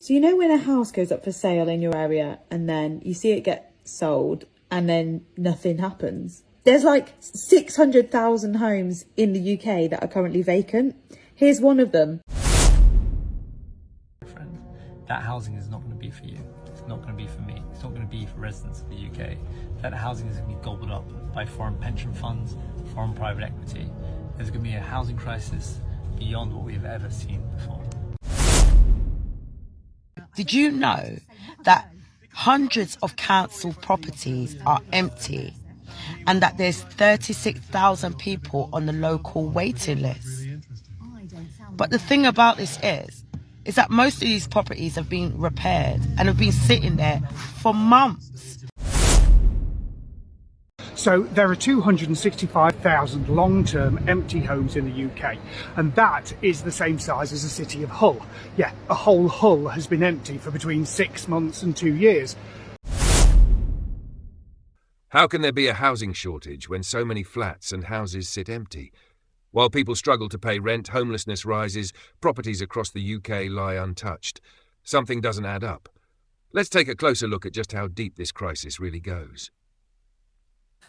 So you know when a house goes up for sale in your area and then you see it get sold and then nothing happens? There's like 600,000 homes in the UK that are currently vacant. Here's one of them. Friend, that housing is not going to be for you. It's not going to be for me. It's not going to be for residents of the UK. That housing is going to be gobbled up by foreign pension funds, foreign private equity. There's going to be a housing crisis beyond what we've ever seen before. Did you know that hundreds of council properties are empty and that there's 36,000 people on the local waiting list? But the thing about this is that most of these properties have been repaired and have been sitting there for months. So there are 265,000 long-term empty homes in the UK, and that is the same size as the city of Hull. Yeah, a whole Hull has been empty for between 6 months and 2 years. How can there be a housing shortage when so many flats and houses sit empty? While people struggle to pay rent, homelessness rises, properties across the UK lie untouched. Something doesn't add up. Let's take a closer look at just how deep this crisis really goes.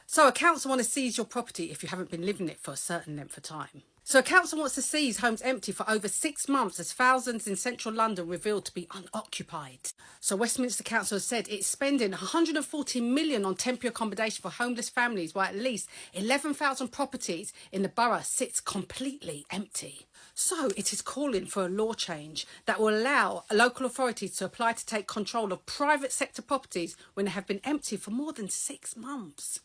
So a council want to seize your property if you haven't been living in it for a certain length of time. So a council wants to seize homes empty for over 6 months as thousands in central London revealed to be unoccupied. So Westminster Council has said it's spending 140 million on temporary accommodation for homeless families, while at least 11,000 properties in the borough sits completely empty. So it is calling for a law change that will allow local authorities to apply to take control of private sector properties when they have been empty for more than 6 months.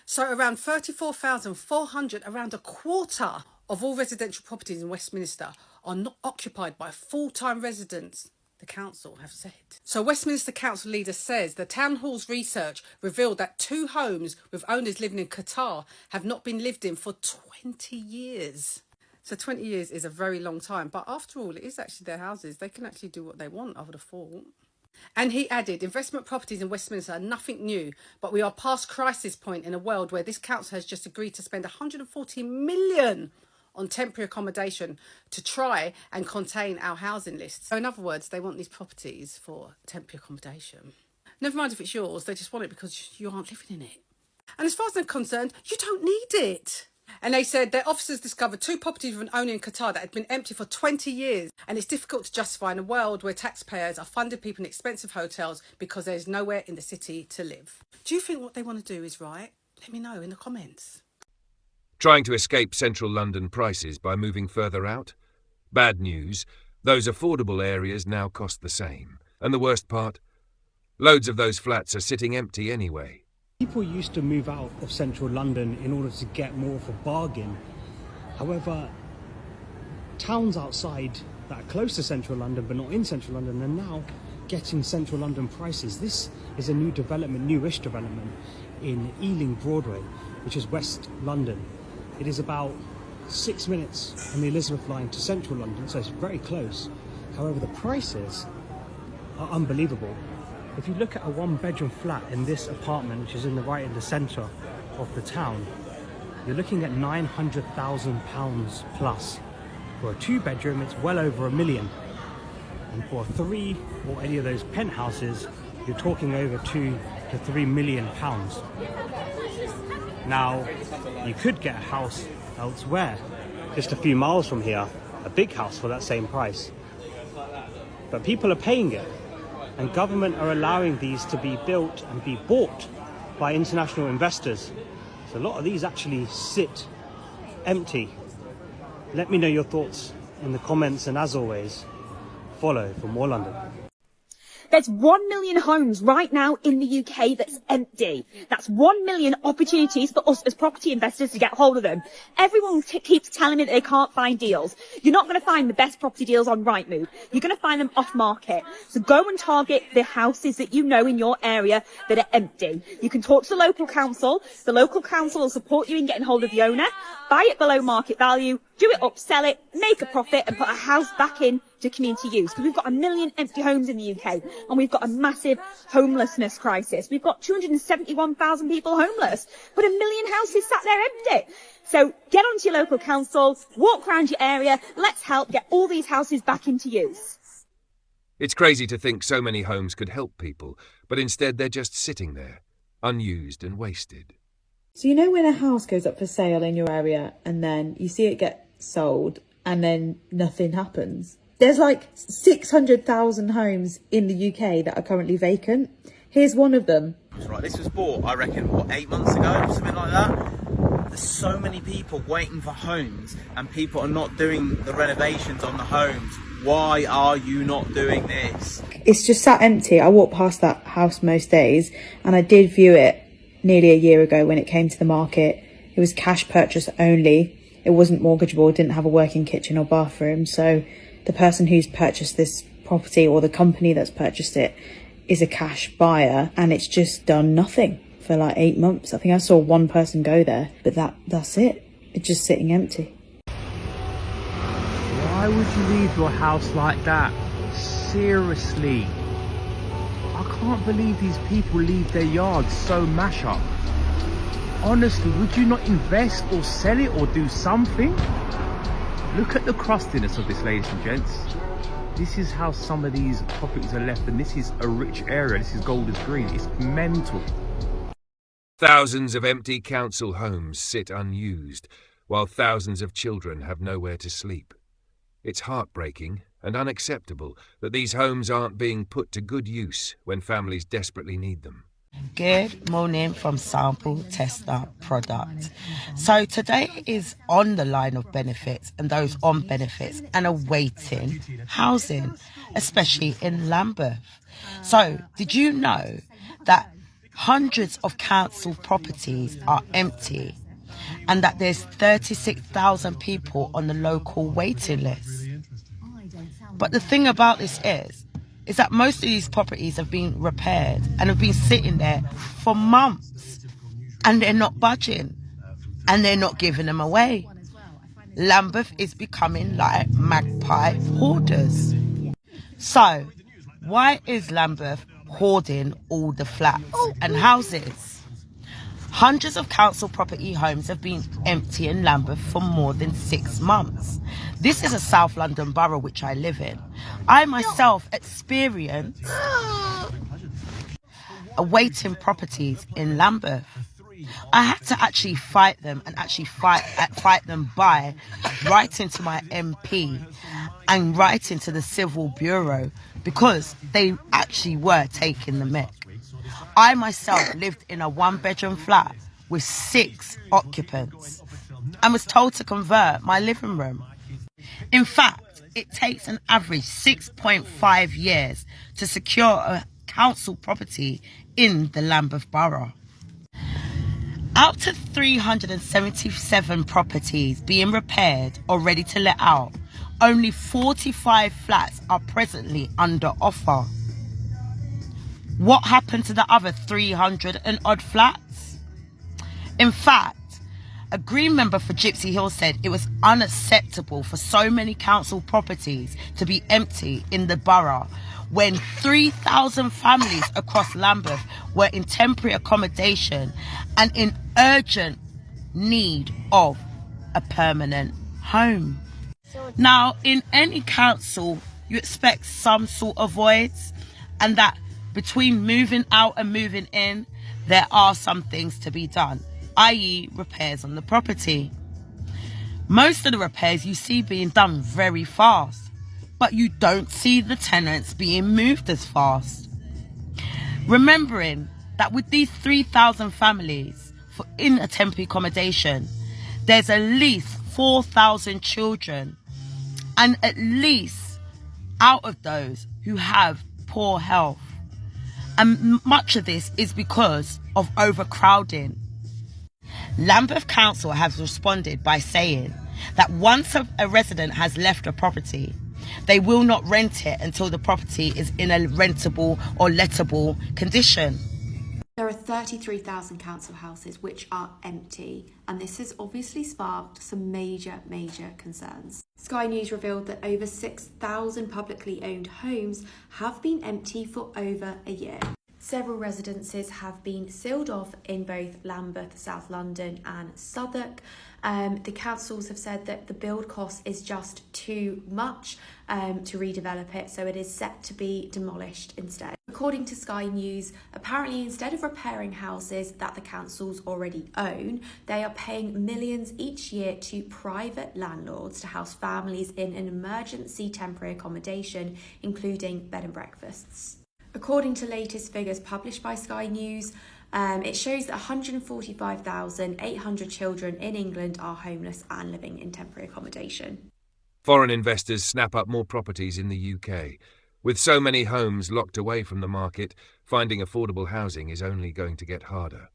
So around 34,400, around a quarter of all residential properties in Westminster are not occupied by full-time residents, the council have said. So Westminster Council leader says the town hall's research revealed that 2 homes with owners living in Qatar have not been lived in for 20 years. So 20 years is a very long time, but after all, it is actually their houses. They can actually do what they want, I would have thought. And he added, investment properties in Westminster are nothing new, but we are past crisis point in a world where this council has just agreed to spend 140 million on temporary accommodation to try and contain our housing list. So in other words, they want these properties for temporary accommodation. Never mind if it's yours, they just want it because you aren't living in it. And as far as they're concerned, you don't need it. And they said their officers discovered 2 properties with an owner in Qatar that had been empty for 20 years. And it's difficult to justify in a world where taxpayers are funding people in expensive hotels because there's nowhere in the city to live. Do you think what they want to do is right? Let me know in the comments. Trying to escape central London prices by moving further out? Bad news, those affordable areas now cost the same. And the worst part? Loads of those flats are sitting empty anyway. People used to move out of central London in order to get more of a bargain. However, towns outside that are close to central London but not in central London are now getting central London prices. This is a new development, newish development in Ealing Broadway, which is West London. It is about 6 minutes on the Elizabeth line to central London, so it's very close. However, the prices are unbelievable. If you look at a 1-bedroom flat in this apartment, which is right in the centre of the town, you're looking at £900,000 plus. For a 2-bedroom, it's well over £1 million. And for a 3 or any of those penthouses, you're talking over £2 to £3 million. Now, you could get a house elsewhere, just a few miles from here, a big house for that same price. But people are paying it. And government are allowing these to be built and be bought by international investors. So a lot of these actually sit empty. Let me know your thoughts in the comments, and as always, follow for more London. There's 1 million homes right now in the UK that's empty. That's 1 million opportunities for us as property investors to get hold of them. Everyone keeps telling me that they can't find deals. You're not going to find the best property deals on Rightmove. You're going to find them off market. So go and target the houses that you know in your area that are empty. You can talk to the local council. The local council will support you in getting hold of the owner. Buy it below market value, do it up, sell it, make a profit and put a house back in to community use. Because we've got 1 million empty homes in the UK and we've got a massive homelessness crisis. We've got 271,000 people homeless, but 1 million houses sat there empty. So get onto your local council, walk around your area, let's help get all these houses back into use. It's crazy to think so many homes could help people, but instead they're just sitting there, unused and wasted. So you know when a house goes up for sale in your area and then you see it get sold and then nothing happens? There's like 600,000 homes in the UK that are currently vacant. Here's one of them. Right, this was bought, I reckon, what, 8 months ago, something like that? There's so many people waiting for homes and people are not doing the renovations on the homes. Why are you not doing this? It's just sat empty. I walk past that house most days and I did view it nearly a year ago when it came to the market. It was cash purchase only. It wasn't mortgageable, didn't have a working kitchen or bathroom. So the person who's purchased this property or the company that's purchased it is a cash buyer, and it's just done nothing for like 8 months. I think I saw one person go there, but that's it. It's just sitting empty. Why would you leave your house like that? Seriously. I can't believe these people leave their yards so mash up. Honestly, would you not invest or sell it or do something? Look at the crustiness of this, ladies and gents. This is how some of these properties are left, and this is a rich area. This is Golders Green. It's mental. Thousands of empty council homes sit unused, while thousands of children have nowhere to sleep. It's heartbreaking and unacceptable that these homes aren't being put to good use when families desperately need them. Good morning from Sample Tester Product. So today is on the line of benefits and those on benefits and awaiting housing, especially in Lambeth. So did you know that hundreds of council properties are empty and that there's 36,000 people on the local waiting list? But the thing about this is that most of these properties have been repaired and have been sitting there for months and they're not budging and they're not giving them away. Lambeth is becoming like magpie hoarders. So why is Lambeth hoarding all the flats and houses? Hundreds of council property homes have been empty in Lambeth for more than 6 months. This is a South London borough which I live in. I myself experienced awaiting properties in Lambeth. I had to actually fight them and actually fight them by writing to my MP and writing to the Civil Bureau because they actually were taking the mick. I myself lived in a 1-bedroom flat with 6 occupants and was told to convert my living room. In fact, it takes an average 6.5 years to secure a council property in the Lambeth Borough. Out of 377 properties being repaired or ready to let out, only 45 flats are presently under offer. What happened to the other 300 and odd flats? In fact, a Green member for Gypsy Hill said it was unacceptable for so many council properties to be empty in the borough when 3,000 families across Lambeth were in temporary accommodation and in urgent need of a permanent home. Now, in any council, you expect some sort of voids, and that between moving out and moving in, there are some things to be done, i.e. repairs on the property. Most of the repairs you see being done very fast, but you don't see the tenants being moved as fast. Remembering that with these 3,000 families in a temporary accommodation, there's at least 4,000 children, and at least out of those who have poor health. And much of this is because of overcrowding. Lambeth Council has responded by saying that once a resident has left a property, they will not rent it until the property is in a rentable or lettable condition. There are 33,000 council houses which are empty, and this has obviously sparked some major concerns. Sky News revealed that over 6,000 publicly owned homes have been empty for over a year. Several residences have been sealed off in both Lambeth, South London and Southwark. The councils have said that the build cost is just too much to redevelop it, so it is set to be demolished instead. According to Sky News, apparently instead of repairing houses that the councils already own, they are paying millions each year to private landlords to house families in an emergency temporary accommodation, including bed and breakfasts. According to latest figures published by Sky News, it shows that 145,800 children in England are homeless and living in temporary accommodation. Foreign investors snap up more properties in the UK. With so many homes locked away from the market, finding affordable housing is only going to get harder.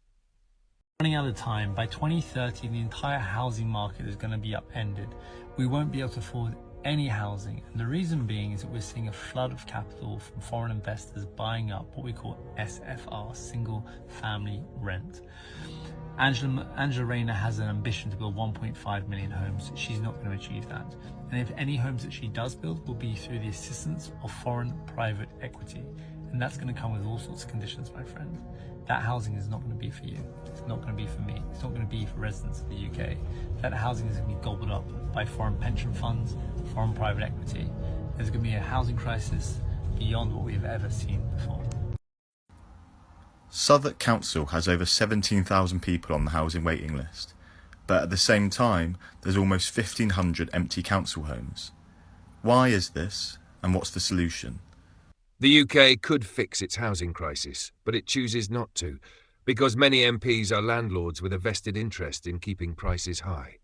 Running out of time, by 2030 the entire housing market is going to be upended. We won't be able to afford any housing, and the reason being is that we're seeing a flood of capital from foreign investors buying up what we call SFR, single family rent. Angela Rayner has an ambition to build 1.5 million homes. She's not going to achieve that, and if any homes that she does build will be through the assistance of foreign private equity, and that's going to come with all sorts of conditions, my friend. That housing is not going to be for you. It's not going to be for me. It's not going to be for residents of the UK. That housing is going to be gobbled up by foreign pension funds, foreign private equity. There's going to be a housing crisis beyond what we've ever seen before. Southwark Council has over 17,000 people on the housing waiting list, but at the same time there's almost 1,500 empty council homes. Why is this, and what's the solution? The UK could fix its housing crisis, but it chooses not to, because many MPs are landlords with a vested interest in keeping prices high.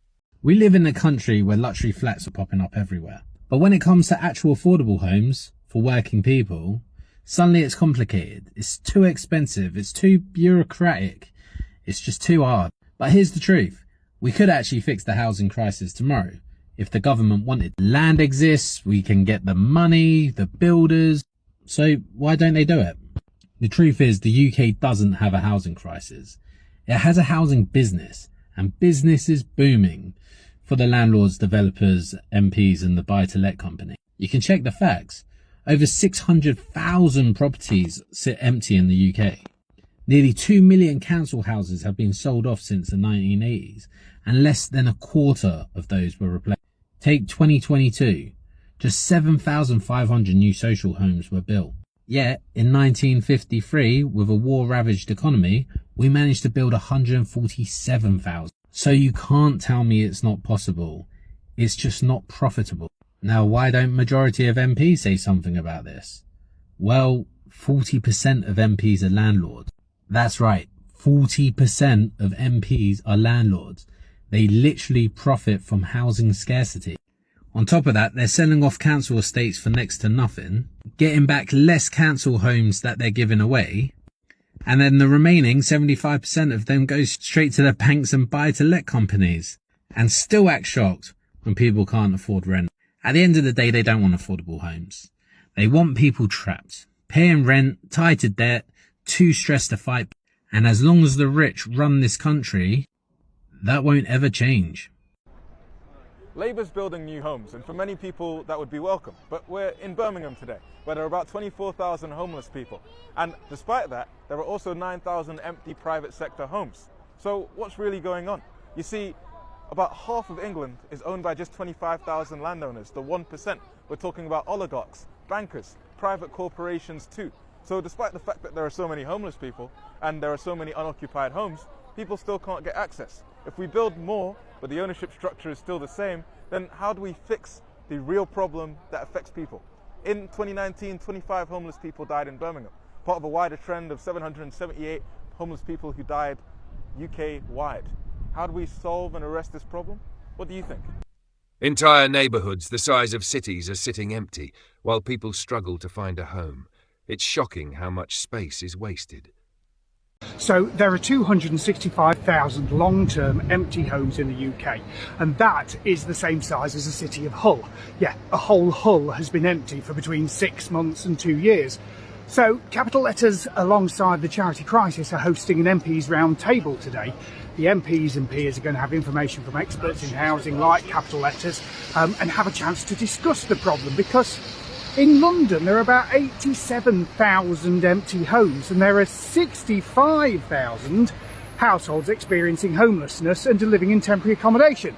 We live in a country where luxury flats are popping up everywhere. But when it comes to actual affordable homes for working people, suddenly it's complicated. It's too expensive. It's too bureaucratic. It's just too hard. But here's the truth. We could actually fix the housing crisis tomorrow if the government wanted. Land exists. We can get the money, the builders. So why don't they do it? The truth is the UK doesn't have a housing crisis. It has a housing business, and business is booming for the landlords, developers, MPs and the buy-to-let company. You can check the facts. Over 600,000 properties sit empty in the UK. Nearly 2 million council houses have been sold off since the 1980s, and less than a quarter of those were replaced. Take 2022. Just 7,500 new social homes were built. Yet, in 1953, with a war-ravaged economy, we managed to build 147,000. So you can't tell me it's not possible. It's just not profitable. Now, why don't majority of MPs say something about this? Well, 40% of MPs are landlords. That's right, 40% of MPs are landlords. They literally profit from housing scarcity. On top of that, they're selling off council estates for next to nothing, getting back less council homes that they're giving away, and then the remaining 75% of them goes straight to the banks and buy-to-let companies, and still act shocked when people can't afford rent. At the end of the day, they don't want affordable homes. They want people trapped, paying rent, tied to debt, too stressed to fight, and as long as the rich run this country, that won't ever change. Labour's building new homes, and for many people that would be welcome. But we're in Birmingham today, where there are about 24,000 homeless people. And despite that, there are also 9,000 empty private sector homes. So what's really going on? You see, about half of England is owned by just 25,000 landowners, the 1%. We're talking about oligarchs, bankers, private corporations too. So despite the fact that there are so many homeless people, and there are so many unoccupied homes, people still can't get access. If we build more, but the ownership structure is still the same, then how do we fix the real problem that affects people? In 2019, 25 homeless people died in Birmingham, part of a wider trend of 778 homeless people who died UK-wide. How do we solve and arrest this problem? What do you think? Entire neighbourhoods the size of cities are sitting empty, while people struggle to find a home. It's shocking how much space is wasted. So there are 265,000 long-term empty homes in the UK, and that is the same size as the city of Hull. Yeah, a whole Hull has been empty for between 6 months and 2 years. So Capital Letters, alongside the Charity Crisis, are hosting an MPs round table today. The MPs and peers are going to have information from experts in housing like Capital Letters and have a chance to discuss the problem, because In London, there are about 87,000 empty homes, and there are 65,000 households experiencing homelessness and living in temporary accommodation.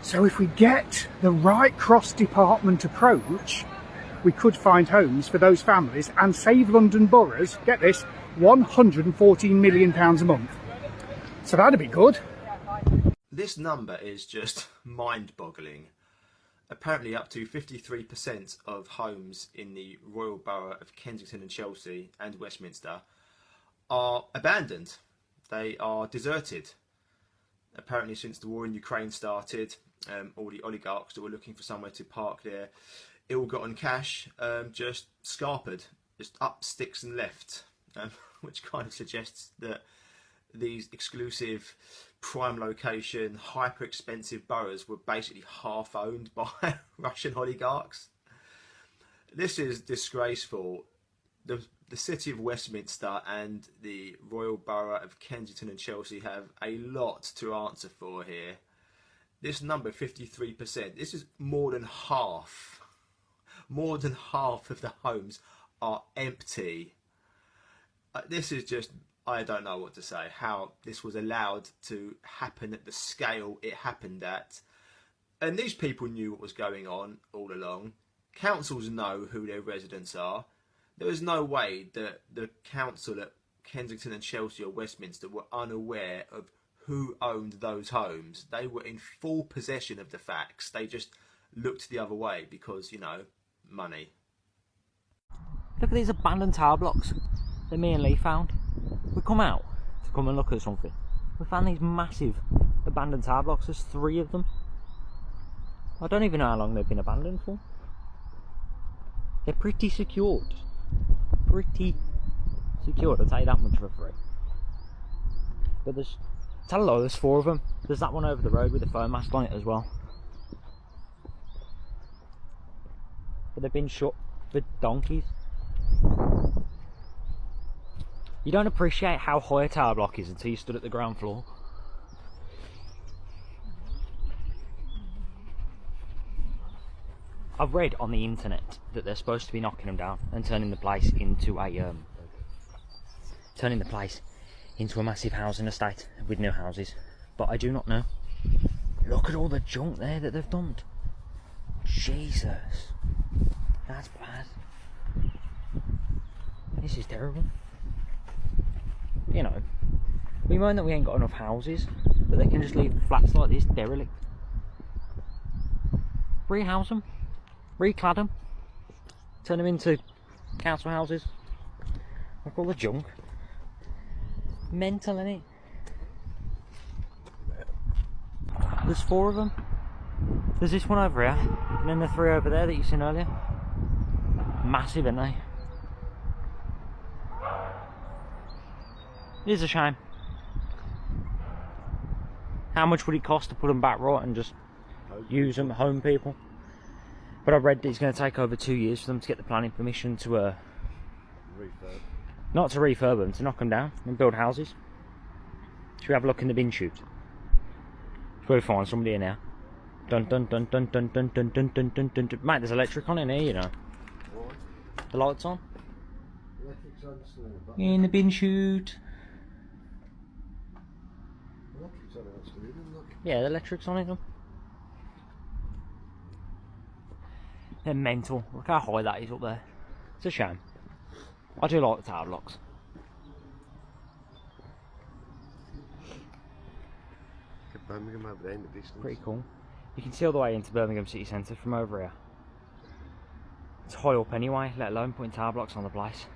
So if we get the right cross-department approach, we could find homes for those families and save London boroughs, get this, £114 million a month. So that'd be good. This number is just mind-boggling. Apparently up to 53% of homes in the Royal Borough of Kensington and Chelsea and Westminster are abandoned. They are deserted. Apparently since the war in Ukraine started, all the oligarchs that were looking for somewhere to park their ill-gotten cash just scarpered, just up sticks and left, which kind of suggests that these exclusive prime location, hyper expensive boroughs were basically half owned by Russian oligarchs. This is disgraceful. The city of Westminster and the Royal Borough of Kensington and Chelsea have a lot to answer for here. This number, 53%, this is more than half. More than half of the homes are empty. This is just, I don't know what to say, how this was allowed to happen at the scale it happened at. And these people knew what was going on all along. Councils know who their residents are. There is no way that the council at Kensington and Chelsea or Westminster were unaware of who owned those homes. They were in full possession of the facts. They just looked the other way because, you know, money. Look at these abandoned tower blocks that me and Lee found. We come out to come and look at something. We found these massive abandoned tower blocks. There's 3 of them. I don't even know how long they've been abandoned for. They're pretty secured. Pretty secured, I'll tell you that much for free. But there's, tell a lie, there's 4 of them. There's that one over the road with the phone mast on it as well. But they've been shut for donkeys. You don't appreciate how high a tower block is until you stood at the ground floor. I've read on the internet that they're supposed to be knocking them down and turning the place into a massive housing estate with new houses. But I do not know. Look at all the junk there that they've dumped. Jesus, that's bad. This is terrible. You know, we moan that we ain't got enough houses, but they can just leave flats like this derelict. Rehouse them, reclad them, turn them into council houses. Look, all the junk. Mental, innit? There's 4 of them. There's this one over here, and then the 3 over there that you seen earlier. Massive, aren't they? It is a shame. How much would it cost to put them back right and just use them at home, people? But I read that it's going to take over 2 years for them to get the planning permission to refurb. Not to refurb them, to knock them down and build houses. Should we have a look in the bin chute? Should we find somebody in there? Dun dun dun dun dun dun dun dun dun dun dun dun. Mate, there's electric on in here, you know. The lights on. In the bin chute. Yeah, the electric's on it. They're mental. Look how high that is up there. It's a shame. I do like the tower blocks. Birmingham over there in the distance. Pretty cool. You can see all the way into Birmingham city centre from over here. It's high up anyway, let alone putting tower blocks on the place.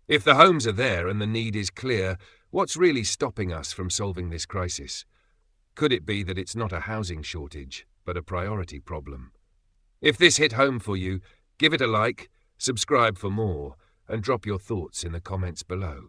If the homes are there and the need is clear, what's really stopping us from solving this crisis? Could it be that it's not a housing shortage, but a priority problem? If this hit home for you, give it a like, subscribe for more, and drop your thoughts in the comments below.